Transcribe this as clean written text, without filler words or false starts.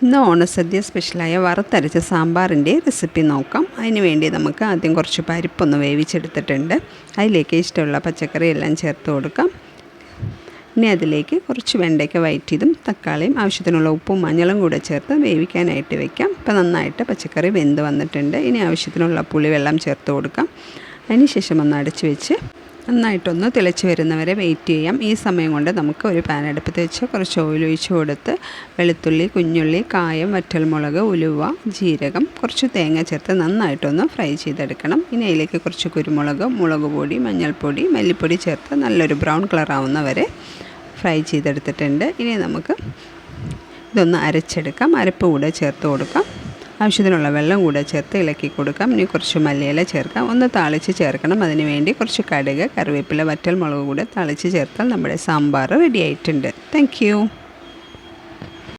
ഇന്ന് ഓണസദ്യ സ്പെഷ്യലായ വറുത്തരച്ച സാമ്പാറിൻ്റെ റെസിപ്പി നോക്കാം. അതിന് വേണ്ടി നമുക്ക് ആദ്യം കുറച്ച് പരിപ്പൊന്ന് വേവിച്ചെടുത്തിട്ടുണ്ട്. അതിലേക്ക് ഇഷ്ടമുള്ള പച്ചക്കറി എല്ലാം ചേർത്ത് കൊടുക്കാം. ഇനി അതിലേക്ക് കുറച്ച് വെണ്ടയ്ക്ക വഴറ്റിയതും തക്കാളിയും ആവശ്യത്തിനുള്ള ഉപ്പും മഞ്ഞളും കൂടെ ചേർത്ത് വേവിക്കാനായിട്ട് വെക്കാം. ഇപ്പോൾ നന്നായിട്ട് പച്ചക്കറി വെന്ത് വന്നിട്ടുണ്ട്. ഇനി ആവശ്യത്തിനുള്ള പുളിവെള്ളം ചേർത്ത് കൊടുക്കാം. അതിന് ശേഷം ഒന്ന് അടച്ച് വെച്ച് നന്നായിട്ടൊന്ന് തിളച്ച് വരുന്നവരെ വെയിറ്റ് ചെയ്യാം. ഈ സമയം കൊണ്ട് നമുക്ക് ഒരു പാൻ അടുപ്പത്ത് വെച്ച് കുറച്ച് ഓയിൽ ഒഴിച്ച് കൊടുത്ത് വെളുത്തുള്ളി, കുഞ്ഞുള്ളി, കായം, വറ്റൽമുളക്, ഉലുവ, ജീരകം, കുറച്ച് തേങ്ങ ചേർത്ത് നന്നായിട്ടൊന്ന് ഫ്രൈ ചെയ്തെടുക്കണം. ഇനി അതിലേക്ക് കുറച്ച് കുരുമുളക്, മുളക് പൊടി, മഞ്ഞൾപ്പൊടി, മല്ലിപ്പൊടി ചേർത്ത് നല്ലൊരു ബ്രൗൺ കളർ ആവുന്നവരെ ഫ്രൈ ചെയ്തെടുത്തിട്ടുണ്ട്. ഇനി നമുക്ക് ഇതൊന്ന് അരച്ചെടുക്കാം. അരപ്പ് കൂടെ ചേർത്ത് കൊടുക്കാം. ആവശ്യത്തിനുള്ള വെള്ളം കൂടെ ചേർത്ത് ഇളക്കി കൊടുക്കാം. ഇനി കുറച്ച് മല്ലിയില ചേർക്കാം. ഒന്ന് താളിച്ച് ചേർക്കണം. അതിന് വേണ്ടി കുറച്ച് കടുക്, കറിവേപ്പില, വറ്റൽമുളക് കൂടെ താളിച്ച് ചേർത്താൽ നമ്മുടെ സാമ്പാർ റെഡി ആയിട്ടുണ്ട്. താങ്ക്